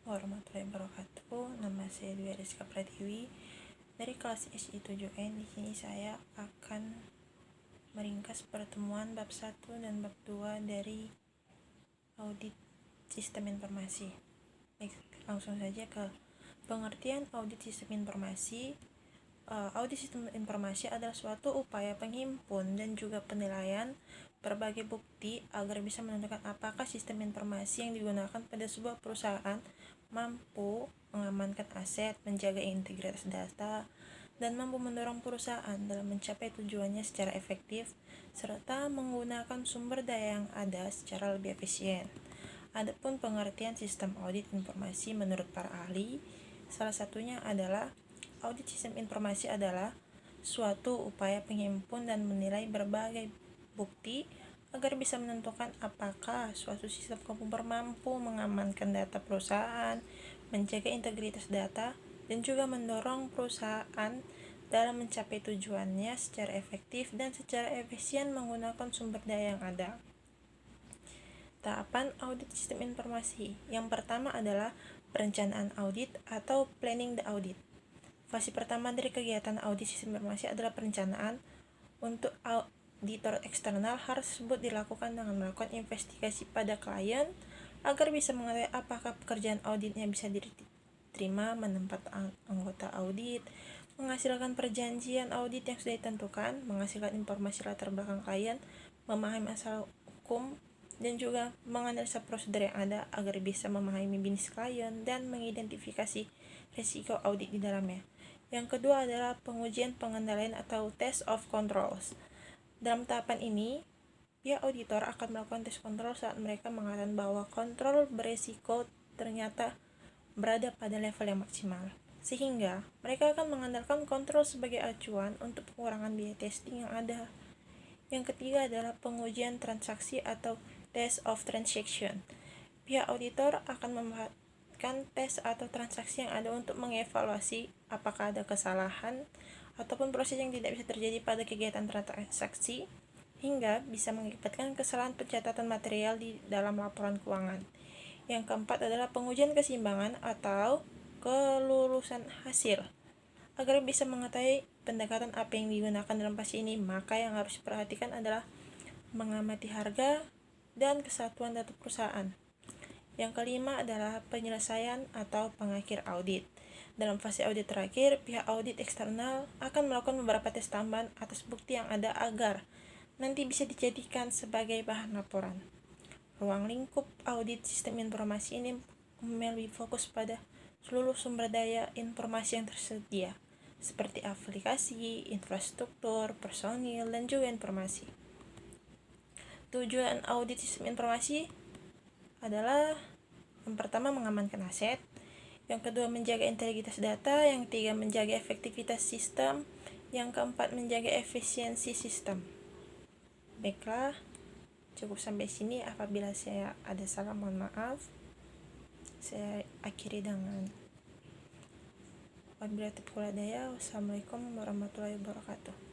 warahmatullahi wabarakatuh. Nama saya Dwi Rizka Pratiwi dari kelas SI7N. Di sini saya akan meringkas pertemuan bab 1 dan bab 2 dari audit sistem informasi. Baik, langsung saja ke pengertian audit sistem informasi. Audit sistem informasi adalah suatu upaya penghimpun dan juga penilaian berbagai bukti agar bisa menentukan apakah sistem informasi yang digunakan pada sebuah perusahaan mampu mengamankan aset, menjaga integritas data, dan mampu mendorong perusahaan dalam mencapai tujuannya secara efektif, serta menggunakan sumber daya yang ada secara lebih efisien. Adapun pengertian sistem audit informasi menurut para ahli, salah satunya adalah audit sistem informasi adalah suatu upaya penghimpun dan menilai berbagai bukti agar bisa menentukan apakah suatu sistem komputer mampu mengamankan data perusahaan, menjaga integritas data, dan juga mendorong perusahaan dalam mencapai tujuannya secara efektif dan secara efisien menggunakan sumber daya yang ada. Tahapan audit sistem informasi. Yang pertama adalah perencanaan audit atau planning the audit. Fase pertama dari kegiatan audit sistem informasi adalah perencanaan. Untuk auditor eksternal, hal tersebut dilakukan dengan melakukan investigasi pada klien agar bisa mengetahui apakah pekerjaan auditnya bisa diterima, menempatkan anggota audit, menghasilkan perjanjian audit yang sudah ditentukan, menghasilkan informasi latar belakang klien, memahami masalah hukum, dan juga menganalisa prosedur yang ada agar bisa memahami bisnis klien dan mengidentifikasi risiko audit di dalamnya. Yang kedua adalah pengujian pengendalian atau test of controls. Dalam tahapan ini, pihak auditor akan melakukan tes kontrol saat mereka mengatakan bahwa kontrol beresiko ternyata berada pada level yang maksimal. Sehingga, mereka akan mengandalkan kontrol sebagai acuan untuk pengurangan biaya testing yang ada. Yang ketiga adalah pengujian transaksi atau test of transaction. Pihak auditor akan memanfaatkan tes atau transaksi yang ada untuk mengevaluasi apakah ada kesalahan ataupun proses yang tidak bisa terjadi pada kegiatan transaksi hingga bisa mengakibatkan kesalahan pencatatan material di dalam laporan keuangan. Yang keempat adalah pengujian keseimbangan atau kelulusan hasil. Agar bisa mengetahui pendekatan apa yang digunakan dalam fase ini, maka yang harus diperhatikan adalah mengamati harga dan kesatuan data perusahaan. Yang kelima adalah penyelesaian atau pengakhir audit. Dalam fase audit terakhir, pihak audit eksternal akan melakukan beberapa tes tambahan atas bukti yang ada agar nanti bisa dijadikan sebagai bahan laporan. Ruang lingkup audit sistem informasi ini lebih fokus pada seluruh sumber daya informasi yang tersedia, seperti aplikasi, infrastruktur, personil, dan juga informasi. Tujuan audit sistem informasi adalah yang pertama mengamankan aset, yang kedua menjaga integritas data, yang ketiga menjaga efektivitas sistem, yang keempat menjaga efisiensi sistem. Baiklah, cukup sampai sini. Apabila saya ada salah, mohon maaf. Saya akhiri dengan wabillahi taufiq wal hidayah. Wassalamualaikum warahmatullahi wabarakatuh.